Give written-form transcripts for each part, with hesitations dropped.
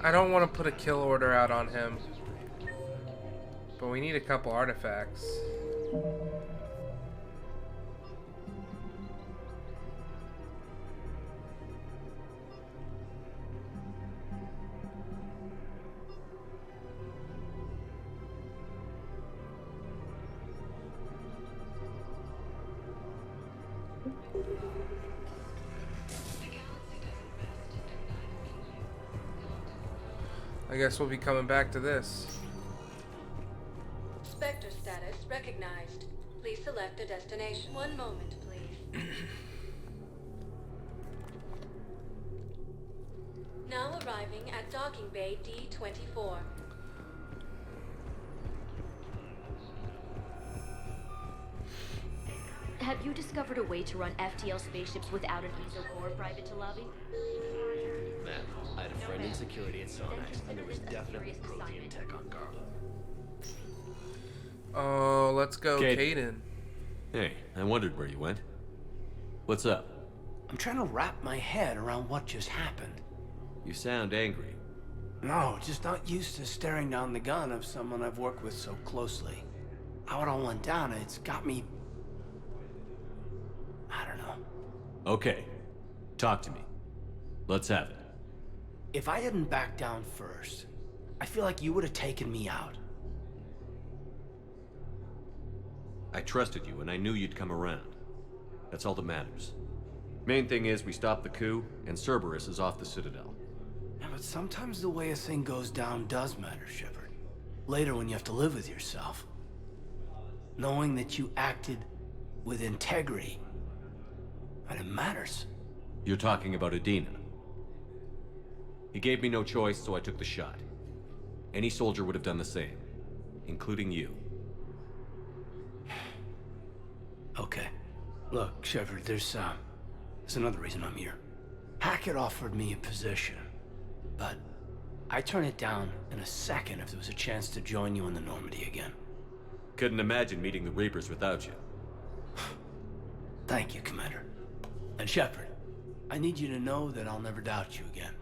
I don't want to put a kill order out on him. But we need a couple artifacts. I guess we'll be coming back to this. Spectre status recognized. Please select a destination. One moment, please. Now arriving at docking bay D-24. Have you discovered a way to run FTL spaceships without an ESO core, Private Dubby? Man, I had a friend in security at Sonax, and there was definitely protein tech on Garland. Oh, let's go, Caden. Hey, I wondered where you went. What's up? I'm trying to wrap my head around what just happened. You sound angry. No, just not used to staring down the gun of someone I've worked with so closely. How it all went down, it's got me... I don't know. Okay, talk to me. Let's have it. If I hadn't backed down first, I feel like you would have taken me out. I trusted you, and I knew you'd come around. That's all that matters. Main thing is we stopped the coup, and Cerberus is off the Citadel. Yeah, but sometimes the way a thing goes down does matter, Shepard. Later when you have to live with yourself. Knowing that you acted with integrity, and it matters. You're talking about Adina. He gave me no choice, so I took the shot. Any soldier would have done the same, including you. Okay. Look, Shepard, there's another reason I'm here. Hackett offered me a position, but I'd turn it down in a second if there was a chance to join you in the Normandy again. Couldn't imagine meeting the Reapers without you. Thank you, Commander. And Shepard, I need you to know that I'll never doubt you again.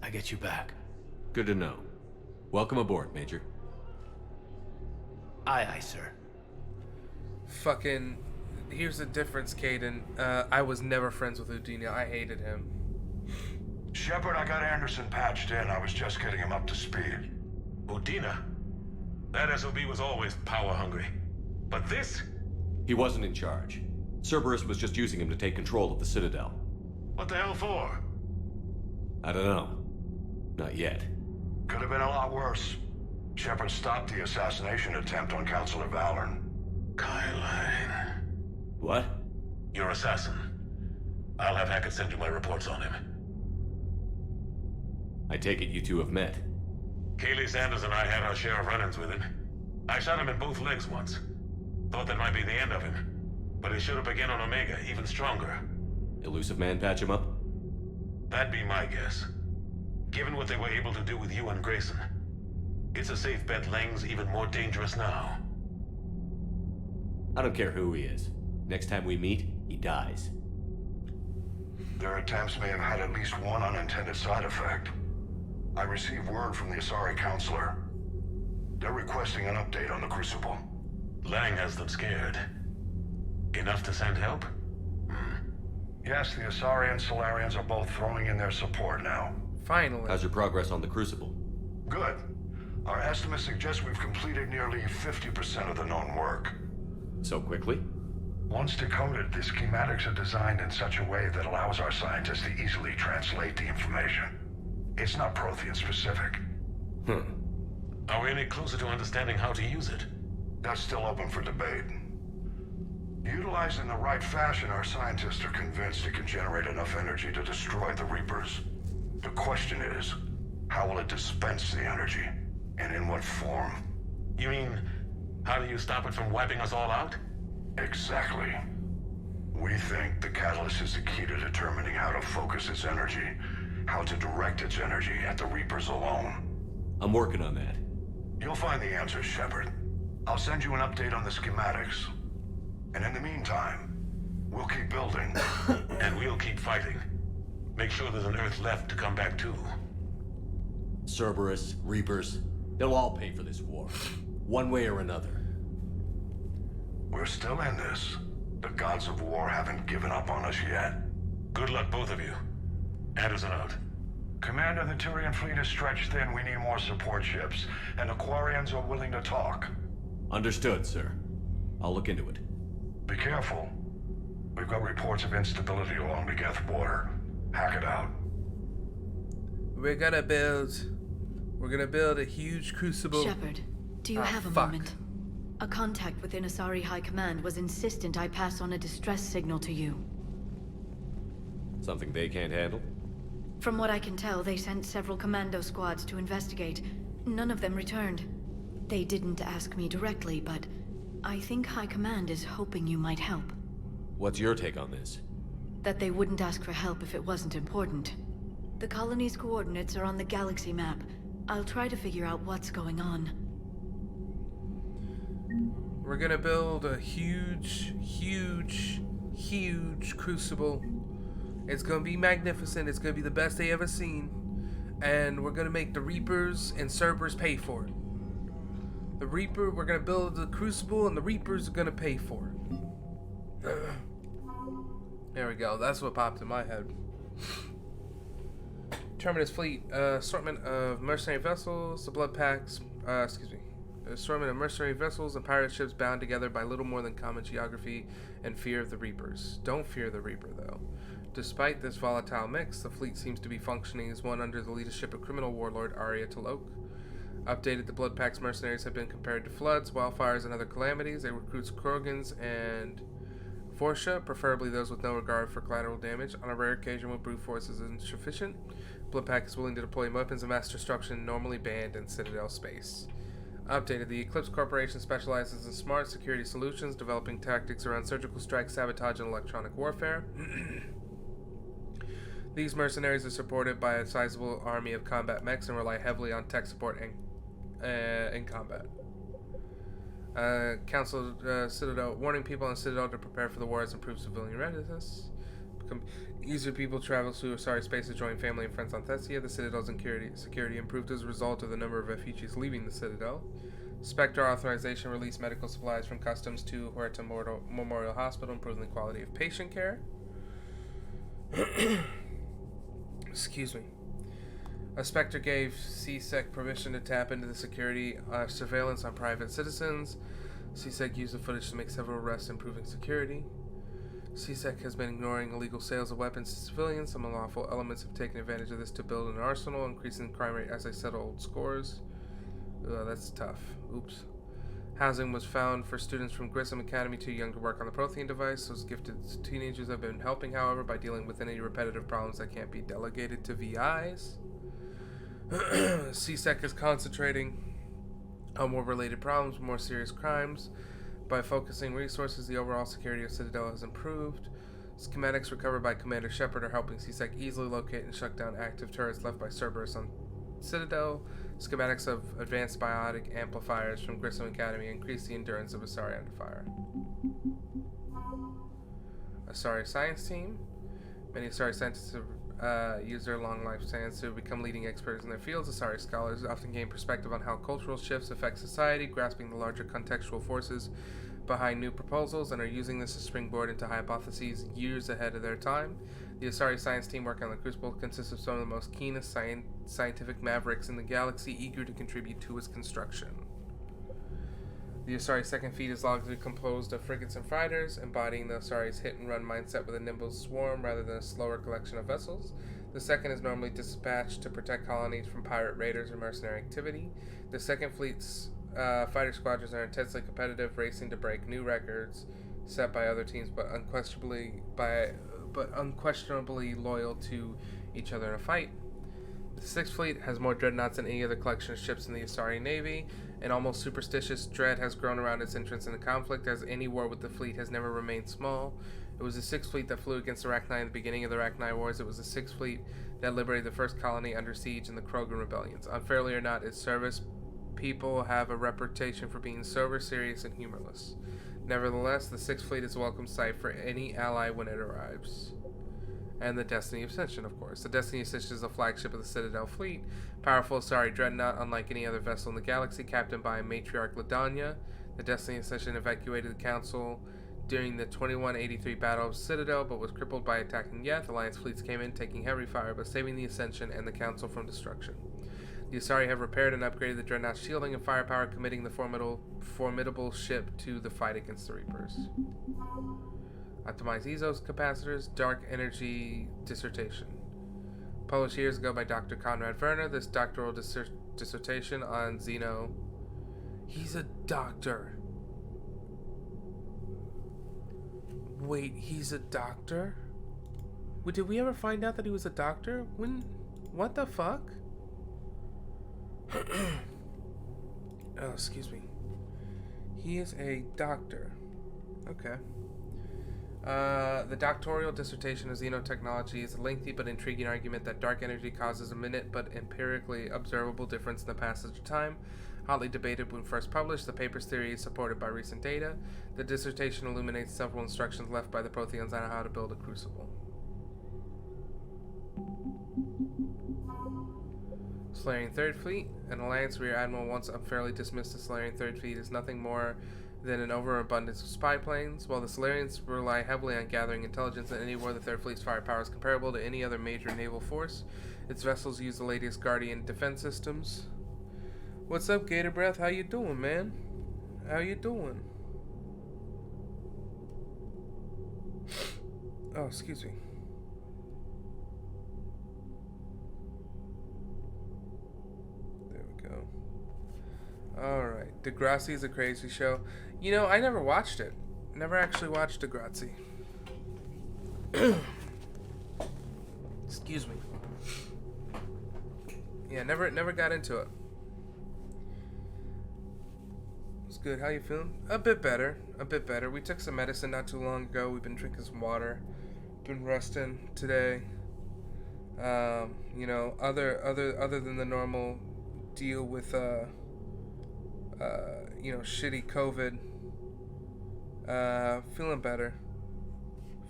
I get you back. Good to know. Welcome aboard, Major. Aye, aye, sir. Fucking... Here's the difference, Caden. I was never friends with Udina. I hated him. Shepard, I got Anderson patched in. I was just getting him up to speed. Udina? That SOB was always power-hungry. But this? He wasn't in charge. Cerberus was just using him to take control of the Citadel. What the hell for? I don't know. Not yet. Could have been a lot worse. Shepard stopped the assassination attempt on Councilor Valorn. Kyline. What? Your assassin. I'll have Hackett send you my reports on him. I take it you two have met. Kaylee Sanders and I had our share of run-ins with him. I shot him in both legs once. Thought that might be the end of him. But he showed up again on Omega, even stronger. Elusive Man patch him up? That'd be my guess. Given what they were able to do with you and Grayson. It's a safe bet Lang's even more dangerous now. I don't care who he is. Next time we meet, he dies. Their attempts may have had at least one unintended side effect. I received word from the Asari Councilor. They're requesting an update on the Crucible. Lang has them scared. Enough to send help? Yes, the Asari and Solarians are both throwing in their support now. Finally. How's your progress on the Crucible? Good. Our estimates suggest we've completed nearly 50% of the known work. So quickly? Once decoded, the schematics are designed in such a way that allows our scientists to easily translate the information. It's not Prothean specific. Are we any closer to understanding how to use it? That's still open for debate. Utilized in the right fashion, our scientists are convinced it can generate enough energy to destroy the Reapers. The question is, how will it dispense the energy? And in what form? You mean, how do you stop it from wiping us all out? Exactly. We think the catalyst is the key to determining how to focus its energy, how to direct its energy at the Reapers alone. I'm working on that. You'll find the answers, Shepard. I'll send you an update on the schematics. And in the meantime, we'll keep building. And we'll keep fighting. Make sure there's an Earth left to come back to. Cerberus, Reapers, they'll all pay for this war. One way or another. We're still in this. The gods of war haven't given up on us yet. Good luck, both of you. Anderson out. Commander, the Turian fleet is stretched thin. We need more support ships. And Aquarians are willing to talk. Understood, sir. I'll look into it. Be careful. We've got reports of instability along the Geth border. Hack it out. We're gonna build a huge crucible. Shepard, do you have a moment? A contact within Asari High Command was insistent I pass on a distress signal to you. Something they can't handle? From what I can tell, they sent several commando squads to investigate. None of them returned. They didn't ask me directly, but I think High Command is hoping you might help. What's your take on this? That they wouldn't ask for help if it wasn't important. The colony's coordinates are on the galaxy map. I'll try to figure out what's going on. We're gonna build a huge crucible. It's gonna be magnificent. It's gonna be the best they ever seen. And we're gonna make the Reapers and Cerberus pay for it. We're gonna build the crucible and the Reapers are gonna pay for it. There we go. That's what popped in my head. Terminus fleet, assortment of mercenary vessels, the blood packs, assortment of mercenary vessels and pirate ships bound together by little more than common geography and fear of the Reapers. Don't fear the Reaper, though. Despite this volatile mix, the fleet seems to be functioning as one under the leadership of criminal warlord Arya Talok. Updated, the blood packs mercenaries have been compared to floods, wildfires, and other calamities. They recruit Krogans and Forsha, preferably those with no regard for collateral damage. On a rare occasion, when brute force is insufficient, Bloodpack is willing to deploy weapons of mass destruction normally banned in Citadel space. Updated, the Eclipse Corporation specializes in smart security solutions, developing tactics around surgical strikes, sabotage, and electronic warfare. These mercenaries are supported by a sizable army of combat mechs and rely heavily on tech support in combat. Council Citadel, warning people on Citadel to prepare for the war has improved civilian readiness. Easier people travel to Asari space to join family and friends on Thessia. The Citadel's security improved as a result of the number of refugees leaving the Citadel. Spectre authorization released medical supplies from customs to Huerta Memorial Hospital, improving the quality of patient care. Excuse me. A Spectre gave CSEC permission to tap into the security surveillance on private citizens. CSEC used the footage to make several arrests, improving security. CSEC has been ignoring illegal sales of weapons to civilians. Some unlawful elements have taken advantage of this to build an arsenal, increasing the crime rate as they settle old scores. That's tough. Oops. Housing was found for students from Grissom Academy too young to work on the Prothean device. Those gifted teenagers have been helping, however, by dealing with any repetitive problems that can't be delegated to VIs. CSEC is concentrating on more related problems, more serious crimes. By focusing resources, the overall security of Citadel has improved. Schematics recovered by Commander Shepard are helping CSEC easily locate and shut down active turrets left by Cerberus on Citadel. Schematics of advanced biotic amplifiers from Grissom Academy increase the endurance of Asari under fire. Asari Science Team. Many Asari scientists have used their long lifespans to become leading experts in their fields. Asari scholars often gain perspective on how cultural shifts affect society, grasping the larger contextual forces behind new proposals, and are using this to springboard into hypotheses years ahead of their time. The Asari science team working on the Crucible consists of some of the most keenest scientific mavericks in the galaxy, eager to contribute to its construction. The Asari second fleet is largely composed of frigates and freighters, embodying the Asari's hit-and-run mindset with a nimble swarm rather than a slower collection of vessels. The second is normally dispatched to protect colonies from pirate raiders or mercenary activity. The second fleet's fighter squadrons are intensely competitive, racing to break new records set by other teams, but unquestionably loyal to each other in a fight. The Sixth Fleet has more dreadnoughts than any other collection of ships in the Asari Navy. An almost superstitious dread has grown around its entrance into conflict, as any war with the fleet has never remained small. It was the Sixth Fleet that flew against Arachni in the beginning of the Arachni Wars. It was the Sixth Fleet that liberated the first colony under siege in the Krogan rebellions. Unfairly or not, its service people have a reputation for being sober, serious, and humorless. Nevertheless, the Sixth Fleet is a welcome sight for any ally when it arrives. And the Destiny Ascension, of course. The Destiny Ascension is the flagship of the Citadel fleet. Powerful Asari dreadnought, unlike any other vessel in the galaxy, captained by Matriarch Ladanya. The Destiny Ascension evacuated the Council during the 2183 Battle of Citadel, but was crippled by attacking Yeth. Alliance fleets came in, taking heavy fire, but saving the Ascension and the Council from destruction. The Asari have repaired and upgraded the Dreadnought's shielding and firepower, committing the formidable ship to the fight against the Reapers. Optimize Ezos capacitors, Dark Energy Dissertation. Published years ago by Dr. Conrad Werner, this doctoral dissertation on Xeno. He's a doctor. Wait, he's a doctor? Did we ever find out that he was a doctor? When? What the fuck? Oh, excuse me. He is a doctor. Okay. The doctoral dissertation of xenotechnology is a lengthy but intriguing argument that dark energy causes a minute but empirically observable difference in the passage of time. Hotly debated when first published, the paper's theory is supported by recent data. The dissertation illuminates several instructions left by the Protheans on how to build a crucible. Solarian Third Fleet. An Alliance Rear Admiral once unfairly dismissed the Solarian Third Fleet as nothing more than an overabundance of spy planes. While the Solarians rely heavily on gathering intelligence in any war, the Third Fleet's firepower is comparable to any other major naval force. Its vessels use the latest Guardian defense systems. What's up, Gator Breath? How you doing, man? How you doing? Oh, excuse me. There we go. Alright. Degrassi is a crazy show. You know, I never watched it. Never actually watched Degrassi. Excuse me. Yeah, never got into it. It's good. How you feeling? A bit better. We took some medicine not too long ago. We've been drinking some water. Been resting today. You know, other than the normal deal with you know, shitty COVID. Feeling better.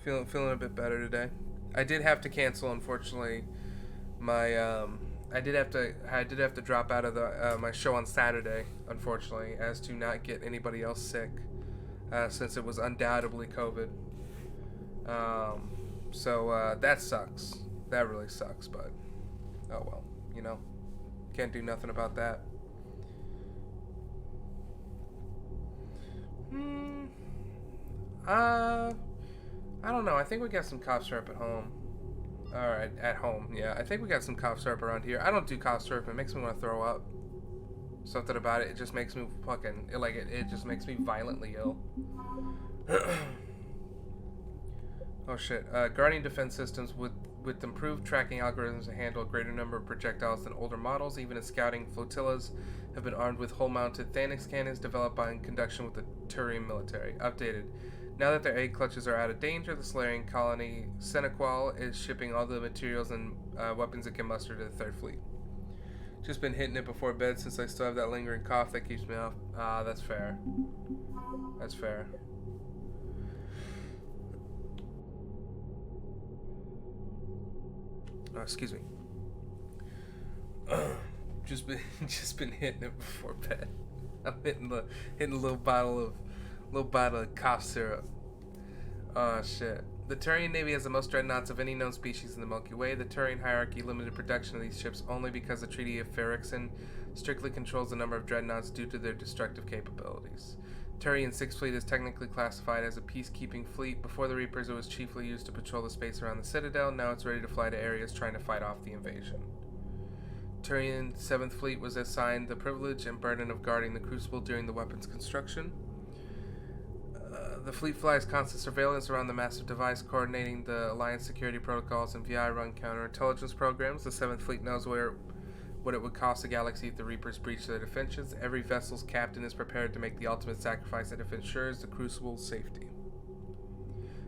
Feeling a bit better today. I did have to cancel, unfortunately, my I did have to drop out of the my show on Saturday, unfortunately, as to not get anybody else sick, since it was undoubtedly COVID. So that sucks. That really sucks, but oh well, you know, can't do nothing about that. I don't know. I think we got some cough syrup at home. Alright, at home. Yeah, I think we got some cough syrup around here. I don't do cough syrup. It makes me want to throw up. Something about it. It just makes me fucking... It just makes me violently ill. Oh shit. Guardian defense systems with improved tracking algorithms to handle a greater number of projectiles than older models. Even as scouting flotillas have been armed with hull-mounted Thanix cannons developed in conjunction with the Turian military. Updated. Now that their egg clutches are out of danger, the Solarian colony Senequal is shipping all the materials and weapons it can muster to the Third Fleet. Just been hitting it before bed since I still have that lingering cough that keeps me off. That's fair. That's fair. Oh, excuse me. Just been hitting it before bed. I'm hitting a little bottle of cough syrup. Oh shit. The Turian Navy has the most dreadnoughts of any known species in the Milky Way. The Turian hierarchy limited production of these ships only because the Treaty of Ferrixin strictly controls the number of dreadnoughts due to their destructive capabilities. Turian Sixth Fleet is technically classified as a peacekeeping fleet. Before the Reapers, it was chiefly used to patrol the space around the Citadel. Now it's ready to fly to areas trying to fight off the invasion. Turian 7th Fleet was assigned the privilege and burden of guarding the Crucible during the weapons construction. The fleet flies constant surveillance around the massive device, coordinating the Alliance security protocols and VI-run counterintelligence programs. The 7th Fleet knows what it would cost the galaxy if the Reapers breach their defenses. Every vessel's captain is prepared to make the ultimate sacrifice that ensures the Crucible's safety.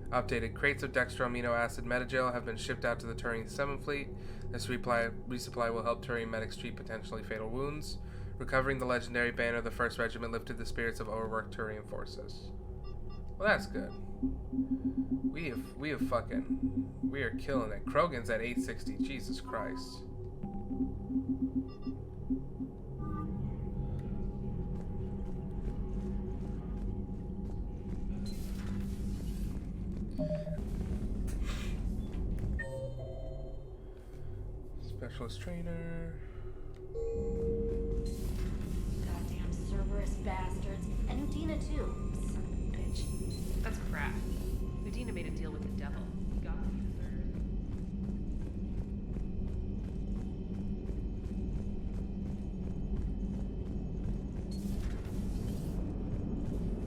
Updated. Crates of dextro amino acid metagel have been shipped out to the Turian 7th Fleet. This resupply will help Turian medics treat potentially fatal wounds. Recovering the legendary banner, the 1st Regiment lifted the spirits of overworked Turian forces. Well, that's good. We are killing it. Krogan's at 860. Jesus Christ. Specialist trainer. Goddamn Cerberus bastards. And Udina too. Son of a bitch. That's crap. Udina made a deal with the devil. God deserved.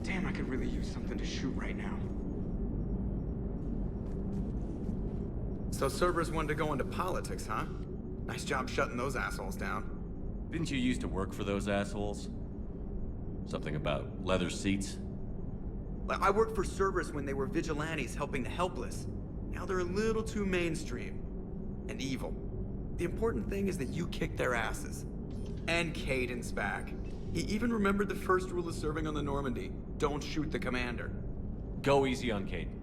Damn, I could really use something to shoot right now. So Cerberus wanted to go into politics, huh? Nice job shutting those assholes down. Didn't you used to work for those assholes? Something about leather seats? I worked for Cerberus when they were vigilantes helping the helpless. Now they're a little too mainstream. And evil. The important thing is that you kicked their asses. And Caden's back. He even remembered the first rule of serving on the Normandy. Don't shoot the commander. Go easy on Caden.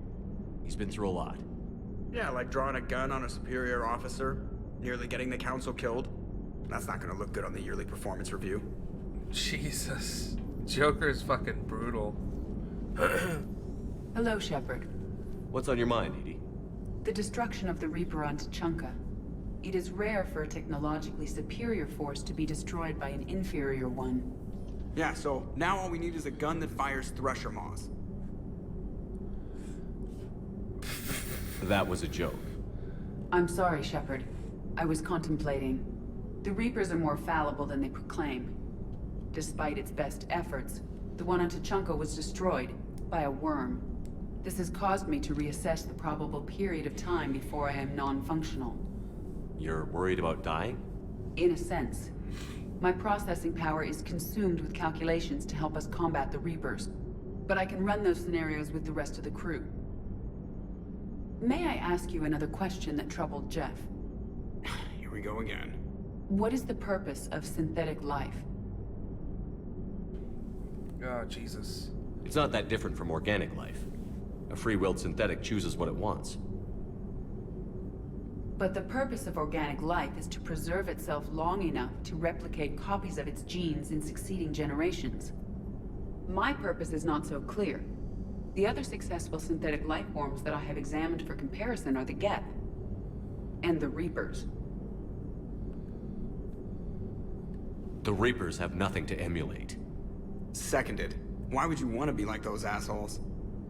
He's been through a lot. Yeah, like drawing a gun on a superior officer, nearly getting the council killed. That's not gonna look good on the yearly performance review. Jesus. Joker's fucking brutal. Hello, Shepard. What's on your mind, Edie? The destruction of the Reaper on Tuchanka. It is rare for a technologically superior force to be destroyed by an inferior one. Yeah, so now all we need is a gun that fires thresher maws. That was a joke. I'm sorry, Shepard. I was contemplating. The Reapers are more fallible than they proclaim. Despite its best efforts, the one on Tuchanka was destroyed by a worm. This has caused me to reassess the probable period of time before I am non-functional. You're worried about dying? In a sense. My processing power is consumed with calculations to help us combat the Reapers. But I can run those scenarios with the rest of the crew. May I ask you another question that troubled Jeff? Here we go again. What is the purpose of synthetic life? Oh, Jesus. It's not that different from organic life. A free-willed synthetic chooses what it wants. But the purpose of organic life is to preserve itself long enough to replicate copies of its genes in succeeding generations. My purpose is not so clear. The other successful synthetic life forms that I have examined for comparison are the Geth and the Reapers. The Reapers have nothing to emulate. Seconded. Why would you want to be like those assholes?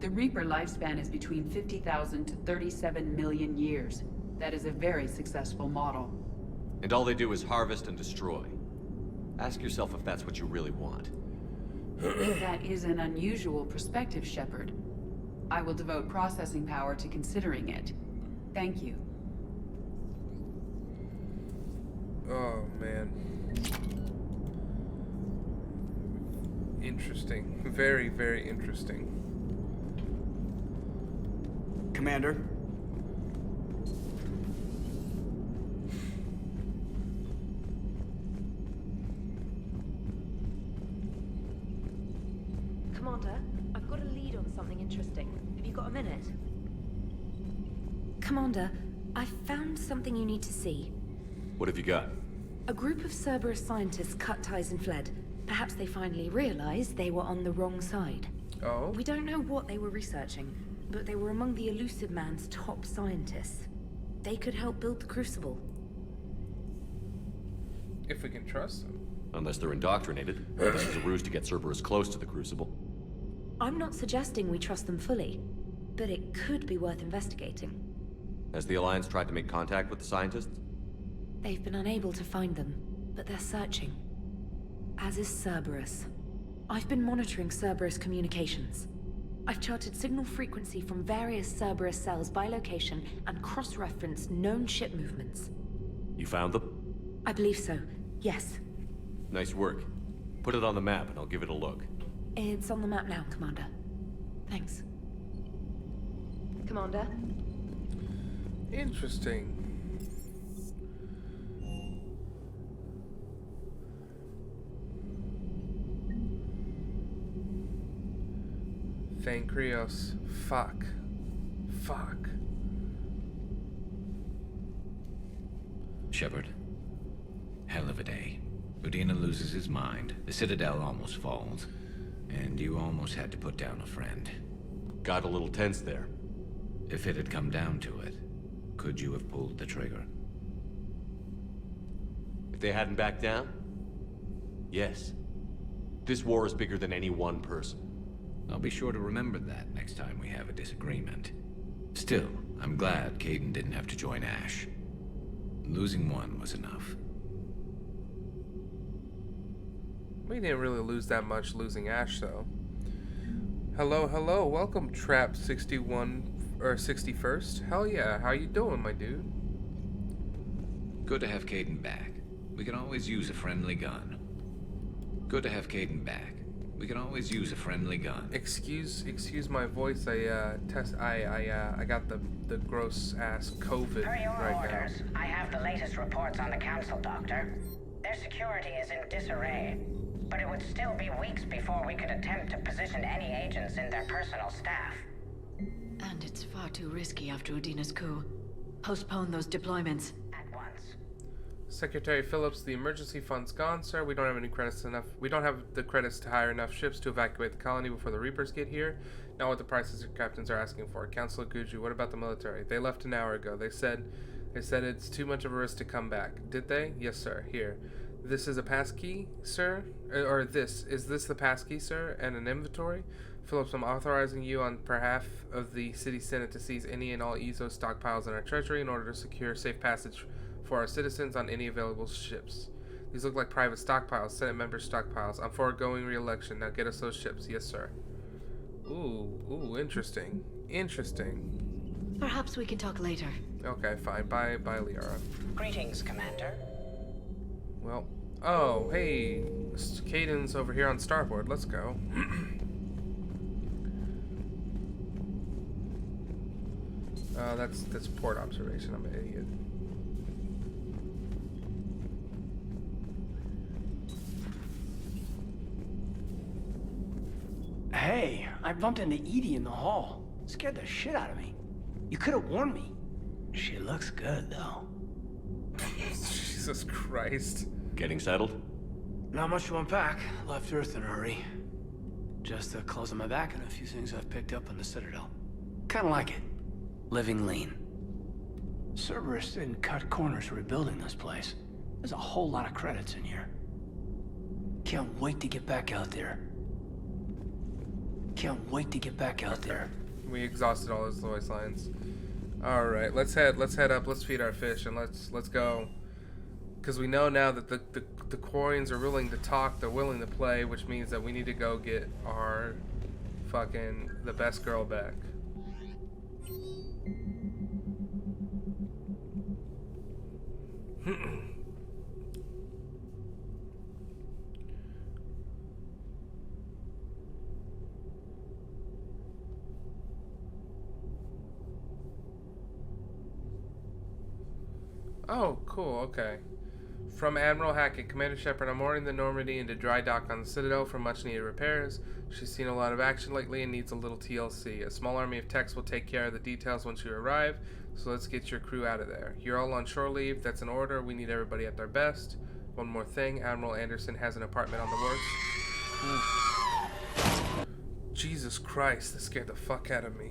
The Reaper lifespan is between 50,000 to 37 million years. That is a very successful model. And all they do is harvest and destroy. Ask yourself if that's what you really want. That is an unusual perspective, Shepard. I will devote processing power to considering it. Thank you. Oh, man. Interesting. Very, very interesting. Commander? Commander, I've got a lead on something interesting. Have you got a minute? Commander, I've found something you need to see. What have you got? A group of Cerberus scientists cut ties and fled. Perhaps they finally realized they were on the wrong side. Oh? We don't know what they were researching, but they were among the Elusive Man's top scientists. They could help build the Crucible. If we can trust them. Unless they're indoctrinated. This is a ruse to get Cerberus close to the Crucible. I'm not suggesting we trust them fully, but it could be worth investigating. Has the Alliance tried to make contact with the scientists? They've been unable to find them, but they're searching. As is Cerberus. I've been monitoring Cerberus communications. I've charted signal frequency from various Cerberus cells by location and cross-referenced known ship movements. You found them? I believe so, yes. Nice work. Put it on the map and I'll give it a look. It's on the map now, Commander. Thanks. Commander? Interesting. Dang, Krios. Fuck. Fuck. Shepard. Hell of a day. Udina loses his mind, the Citadel almost falls, and you almost had to put down a friend. Got a little tense there. If it had come down to it, could you have pulled the trigger? If they hadn't backed down? Yes. This war is bigger than any one person. I'll be sure to remember that next time we have a disagreement. Still, I'm glad Kaidan didn't have to join Ash. Losing one was enough. We didn't really lose that much losing Ash, though. Hello, hello. Welcome, Trap 61 or 61st. Hell yeah. How you doing, my dude? Good to have Kaidan back. We can always use a friendly gun. Good to have Kaidan back. We can always use a friendly gun. Excuse my voice. I got the gross ass COVID Per your right orders, I have the latest reports on the Council, Doctor. Their security is in disarray, but it would still be weeks before we could attempt to position any agents in their personal staff. And it's far too risky after Udina's coup. Postpone those deployments. At once. Secretary Phillips, the emergency fund's gone, sir. We don't have any credits enough. We don't have the credits to hire enough ships to evacuate the colony before the Reapers get here. Not what the prices your captains are asking for. Councilor Guju, what about the military? They left an hour ago. They said it's too much of a risk to come back. Did they? Yes, sir. Here. This is a passkey, sir? Is this the passkey, sir? And an inventory? Phillips, I'm authorizing you on behalf of the City Senate to seize any and all EZO stockpiles in our treasury in order to secure safe passage for our citizens on any available ships. These look like private stockpiles, Senate member stockpiles. I'm foregoing re-election. Now get us those ships. Yes, sir. Ooh, interesting. Interesting. Perhaps we can talk later. Okay, fine. Bye, Liara. Greetings, Commander. Well, oh, hey, Kaidan's over here on starboard. Let's go. That's port observation. I'm an idiot. Hey, I bumped into Edie in the hall. Scared the shit out of me. You could have warned me. She looks good, though. Jesus Christ. Getting settled? Not much to unpack. Left Earth in a hurry. Just the clothes on my back and a few things I've picked up on the Citadel. Kinda like it. Living lean. Cerberus didn't cut corners rebuilding this place. There's a whole lot of credits in here. Can't wait to get back out there. Can't wait to get back out there. We exhausted all those voice lines. All right, let's head up. Let's feed our fish and let's go. Because we know now that the Quarians are willing to talk, they're willing to play, which means that we need to go get our the best girl back. Oh, cool, okay. From Admiral Hackett, Commander Shepard, I'm ordering the Normandy into dry dock on the Citadel for much needed repairs. She's seen a lot of action lately and needs a little TLC. A small army of techs will take care of the details once you arrive, so let's get your crew out of there. You're all on shore leave, that's an order. We need everybody at their best. One more thing, Admiral Anderson has an apartment on the works. Jesus Christ, that scared the fuck out of me.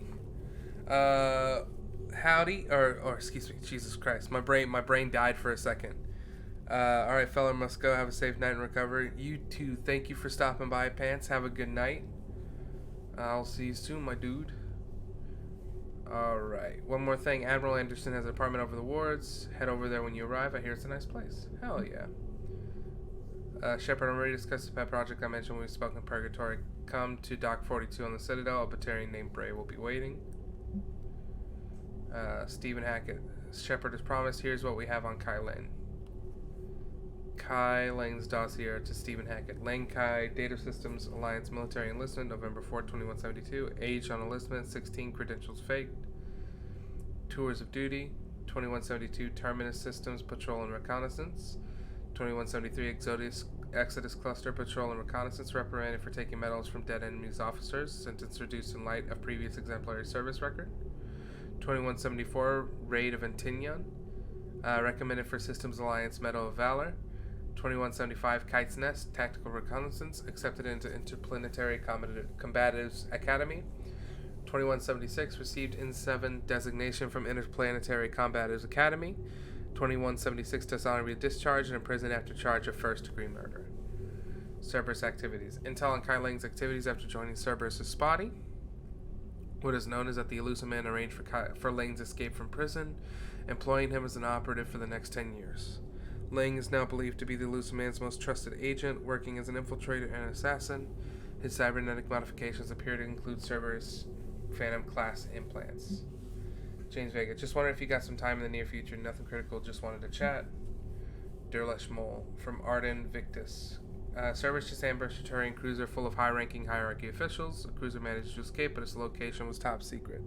Howdy, or excuse me, Jesus Christ, my brain died for a second. Alright, fella, must go. Have a safe night and recovery. You too. Thank you for stopping by, Pants. Have a good night. I'll see you soon, my dude. Alright. One more thing. Admiral Anderson has an apartment over the wards. Head over there when you arrive. I hear it's a nice place. Hell yeah. Shepard, I'm ready to discuss the pet project I mentioned when we spoke in Purgatory. Come to Dock 42 on the Citadel. A Batarian named Bray will be waiting. Stephen Hackett. Shepard has promised. Here's what we have on Kai Lane. Kai Lang's dossier to Stephen Hackett. Lang Kai, Data Systems, Alliance Military Enlistment, November 4, 2172. Age on enlistment, 16. Credentials faked. Tours of duty, 2172. Terminus Systems, Patrol and Reconnaissance. 2173. Exodus Cluster Patrol and Reconnaissance, reprimanded for taking medals from dead enemies officers, sentence reduced in light of previous exemplary service record. 2174, Raid of Antignon, recommended for Systems Alliance Medal of Valor. 2175, Kite's Nest, Tactical Reconnaissance, accepted into Interplanetary Combatives Academy. 2176, received IN-7 designation from Interplanetary Combatives Academy. 2176, dishonorably discharged and imprisoned after charge of first-degree murder. Cerberus activities. Intel on Kai Lang's activities after joining Cerberus is spotty. What is known is that the elusive man arranged for Lang's escape from prison, employing him as an operative for the next 10 years. Lang is now believed to be the elusive man's most trusted agent, working as an infiltrator and assassin. His cybernetic modifications appear to include Cerberus Phantom class implants. James Vega, just wondering if you got some time in the near future. Nothing critical, just wanted to chat. Durlesh Mole from Arden Victus. Cerberus just ambushed a Turian cruiser full of high-ranking hierarchy officials. The cruiser managed to escape, but its location was top secret.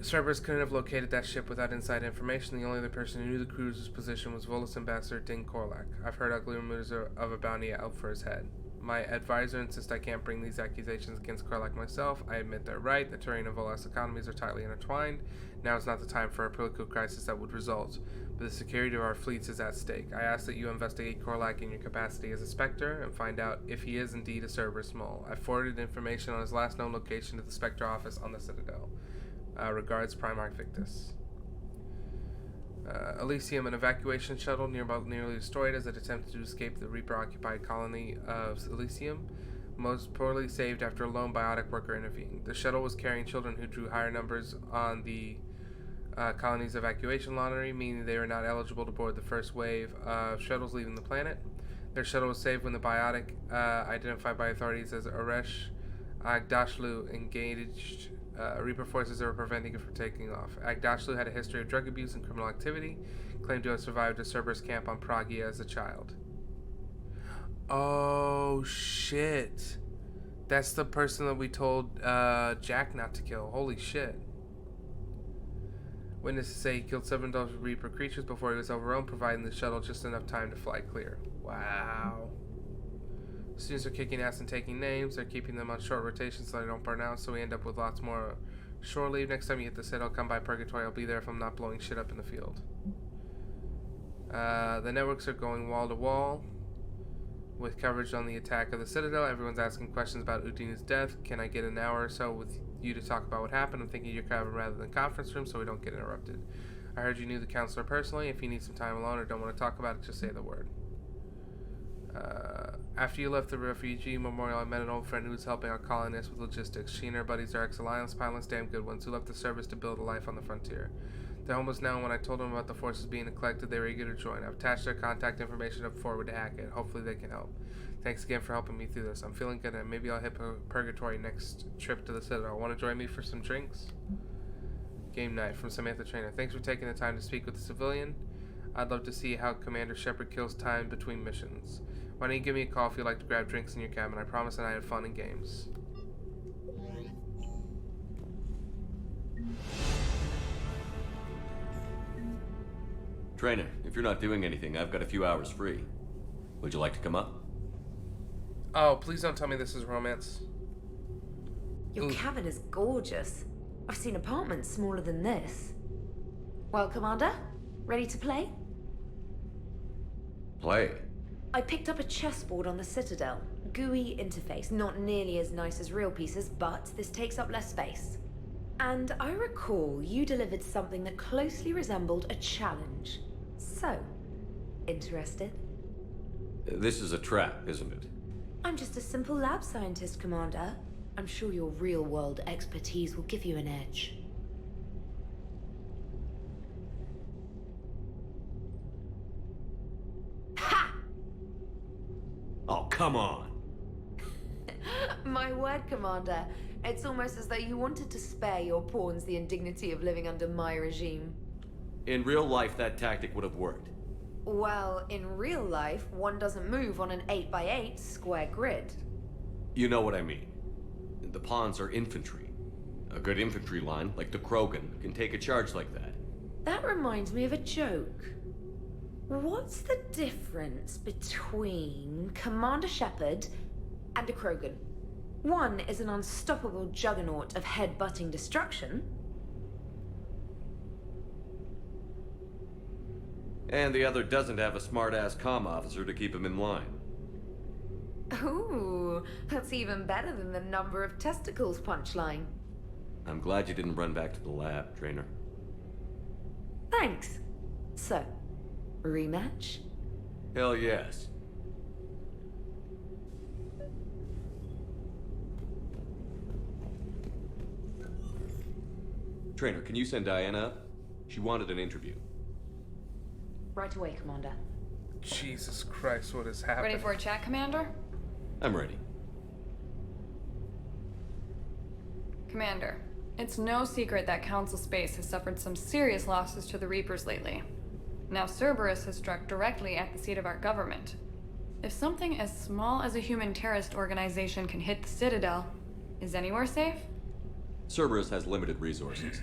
Cerberus couldn't have located that ship without inside information. The only other person who knew the cruiser's position was Volus Ambassador Din Korlak. I've heard ugly rumors of a bounty out for his head. My advisor insists I can't bring these accusations against Korlak myself. I admit they're right. The Turian and Volas economies are tightly intertwined. Now is not the time for a political crisis that would result, but the security of our fleets is at stake. I ask that you investigate Korlak in your capacity as a Spectre and find out if he is indeed a Cerberus Mole. I forwarded information on his last known location to the Spectre office on the Citadel. Regards, Primarch Victus. Elysium, an evacuation shuttle nearly destroyed as it attempted to escape the Reaper-occupied colony of Elysium, most poorly saved after a lone biotic worker intervened. The shuttle was carrying children who drew higher numbers on the colony's evacuation lottery, meaning they were not eligible to board the first wave of shuttles leaving the planet. Their shuttle was saved when the biotic, identified by authorities as Aresh Agdashlu, engaged Reaper forces that were preventing it from taking off. Agdashlu had a history of drug abuse and criminal activity, claimed to have survived a Cerberus camp on Pragia as a child. Oh, shit. That's the person that we told Jack not to kill. Holy shit. Witnesses say he killed 7 Reaper creatures before he was overrun, providing the shuttle just enough time to fly clear. Wow. Students are kicking ass and taking names. They're keeping them on short rotation so they don't burn out, so we end up with lots more shore leave. Next time you hit the set, I'll come by Purgatory. I'll be there if I'm not blowing shit up in the field. The networks are going wall to wall with coverage on the attack of the Citadel. Everyone's asking questions about Udina's death. Can I get an hour or so with you to talk about what happened? I'm thinking your cabin rather than conference room so we don't get interrupted. I heard you knew the counselor personally. If you need some time alone or don't want to talk about it, just say the word. After you left the refugee memorial, I met an old friend who was helping our colonists with logistics. She and her buddies are ex-Alliance pilots, damn good ones, who left the service to build a life on the frontier. They're homeless now, and when I told them about the forces being neglected, they were eager to join. I've attached their contact information up forward to Hackett. Hopefully they can help. Thanks again for helping me through this. I'm feeling good, and maybe I'll hit Purgatory next trip to the Citadel. Want to join me for some drinks? Game night from Samantha Trainer. Thanks for taking the time to speak with the civilian. I'd love to see how Commander Shepard kills time between missions. Why don't you give me a call if you'd like to grab drinks in your cabin? I promise a night of fun and games. Trainer, if you're not doing anything, I've got a few hours free. Would you like to come up? Oh, please don't tell me this is romance. Your cabin is gorgeous. I've seen apartments smaller than this. Well, Commander, ready to play? Play? I picked up a chessboard on the Citadel. GUI interface, not nearly as nice as real pieces, but this takes up less space. And I recall you delivered something that closely resembled a challenge. So, interested? This is a trap, isn't it? I'm just a simple lab scientist, Commander. I'm sure your real-world expertise will give you an edge. Ha! Oh, come on! My word, Commander. It's almost as though you wanted to spare your pawns the indignity of living under my regime. In real life, that tactic would have worked. Well, in real life, one doesn't move on an 8x8 square grid. You know what I mean. The pawns are infantry. A good infantry line, like the Krogan, can take a charge like that. That reminds me of a joke. What's the difference between Commander Shepard and a Krogan? One is an unstoppable juggernaut of head-butting destruction. And the other doesn't have a smart-ass comm officer to keep him in line. Ooh, that's even better than the number of testicles punchline. I'm glad you didn't run back to the lab, Trainer. Thanks. So, rematch? Hell yes. Trainer, can you send Diana up? She wanted an interview. Right away, Commander. Jesus Christ, what is happening? Ready for a chat, Commander? I'm ready. Commander, it's no secret that Council Space has suffered some serious losses to the Reapers lately. Now Cerberus has struck directly at the seat of our government. If something as small as a human terrorist organization can hit the Citadel, is anywhere safe? Cerberus has limited resources.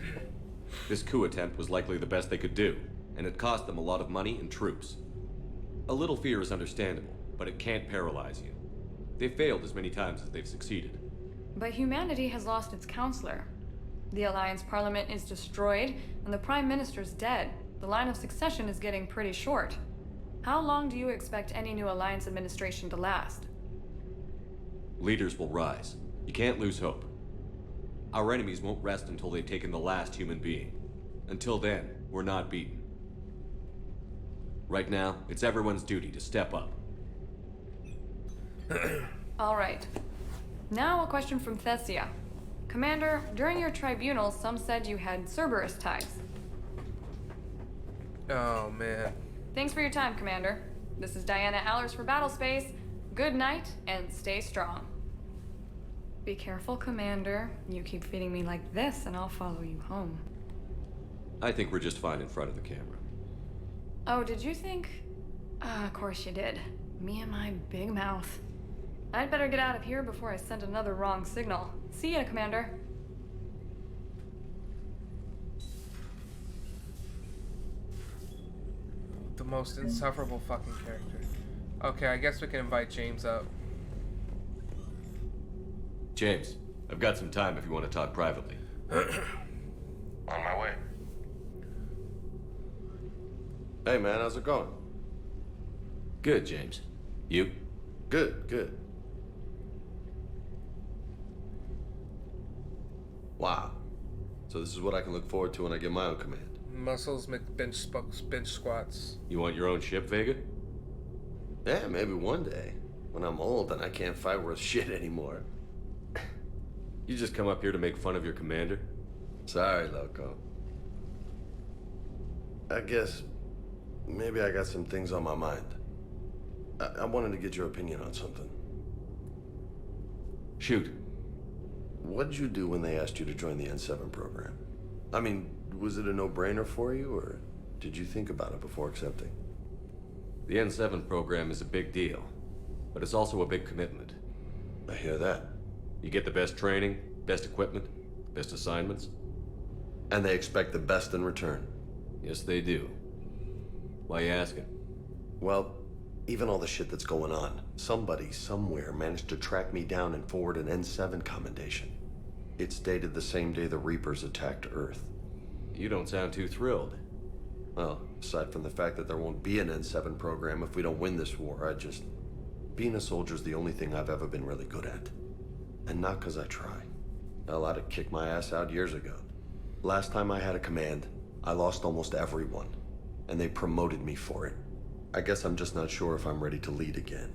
This coup attempt was likely the best they could do, and it cost them a lot of money and troops. A little fear is understandable, but it can't paralyze you. They've failed as many times as they've succeeded. But humanity has lost its counselor. The Alliance Parliament is destroyed, and the Prime Minister's dead. The line of succession is getting pretty short. How long do you expect any new Alliance administration to last? Leaders will rise. You can't lose hope. Our enemies won't rest until they've taken the last human being. Until then, we're not beaten. Right now, it's everyone's duty to step up. All right. Now a question from Thessia. Commander, during your tribunal, some said you had Cerberus ties. Oh, man. Thanks for your time, Commander. This is Diana Allers for Battlespace. Good night, and stay strong. Be careful, Commander. You keep feeding me like this, and I'll follow you home. I think we're just fine in front of the camera. Oh, did you think? Of course you did. Me and my big mouth. I'd better get out of here before I send another wrong signal. See ya, Commander. The most insufferable fucking character. Okay, I guess we can invite James up. James, I've got some time if you want to talk privately. On my way. Hey man, how's it going? Good, James. You? Good, good. Wow. So this is what I can look forward to when I get my own command. Muscles, bench squats. You want your own ship, Vega? Yeah, maybe one day. When I'm old and I can't fight worth shit anymore. You just come up here to make fun of your commander? Sorry, Loco. I guess maybe I got some things on my mind. I wanted to get your opinion on something. Shoot. What did you do when they asked you to join the N7 program? I mean, was it a no-brainer for you, or did you think about it before accepting? The N7 program is a big deal, but it's also a big commitment. I hear that. You get the best training, best equipment, best assignments. And they expect the best in return. Yes, they do. Why you asking? Well, even all the shit that's going on, somebody somewhere managed to track me down and forward an N7 commendation. It's dated the same day the Reapers attacked Earth. You don't sound too thrilled. Well, aside from the fact that there won't be an N7 program if we don't win this war, being a soldier's the only thing I've ever been really good at. And not because I try. Hell, I'd have kicked my ass out years ago. Last time I had a command, I lost almost everyone. And they promoted me for it. I guess I'm just not sure if I'm ready to lead again.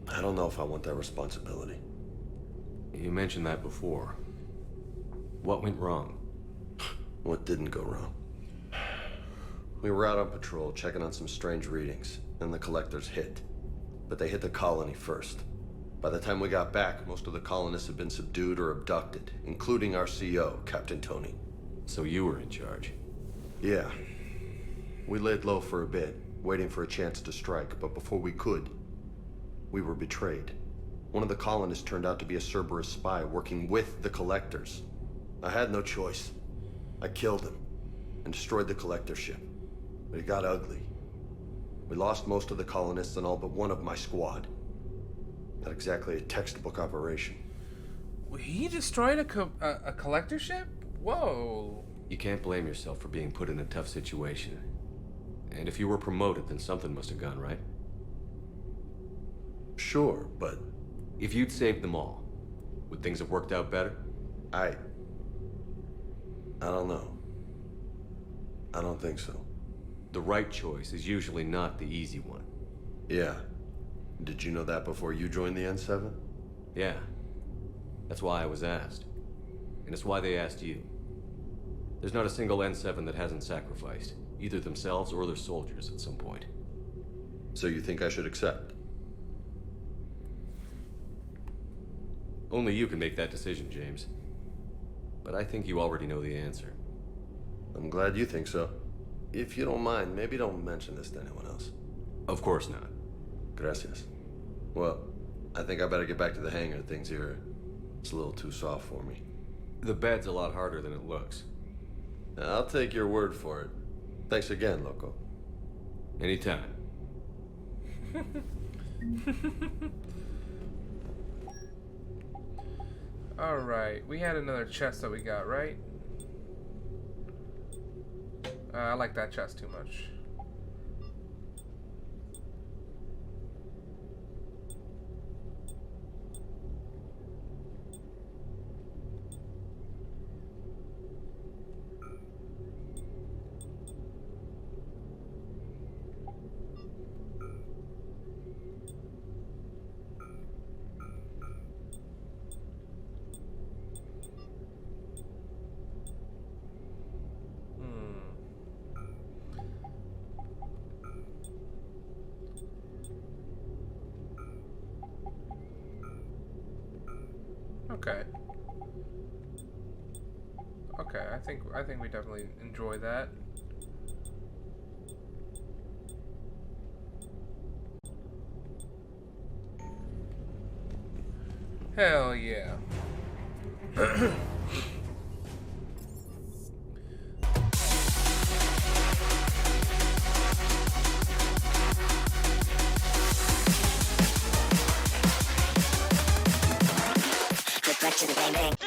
I don't know if I want that responsibility. You mentioned that before. What went wrong? What didn't go wrong? We were out on patrol, checking on some strange readings, and the collectors hit. But they hit the colony first. By the time we got back, most of the colonists had been subdued or abducted, including our CO, Captain Tony. So you were in charge? Yeah. We laid low for a bit, waiting for a chance to strike, but before we could, we were betrayed. One of the colonists turned out to be a Cerberus spy working with the collectors. I had no choice. I killed him. and destroyed the collector ship. But it got ugly. We lost most of the colonists and all but one of my squad. Not exactly a textbook operation. He destroyed a collector ship? Whoa. You can't blame yourself for being put in a tough situation. And if you were promoted, then something must have gone right. Sure, but... If you'd saved them all, would things have worked out better? I don't know. I don't think so. The right choice is usually not the easy one. Yeah. Did you know that before you joined the N7? Yeah. That's why I was asked. And it's why they asked you. There's not a single N7 that hasn't sacrificed, either themselves or their soldiers at some point. So you think I should accept? Only you can make that decision, James. But I think you already know the answer. I'm glad you think so. If you don't mind, maybe don't mention this to anyone else. Of course not. Gracias. Well, I think I better get back to the hangar. Things here, it's a little too soft for me. The bed's a lot harder than it looks. I'll take your word for it. Thanks again, Loco. Anytime. Alright, we had another chest that we got, right? I like that chest too much. Okay. Okay, I think we definitely enjoy that. Hell yeah. Back to the bang bang.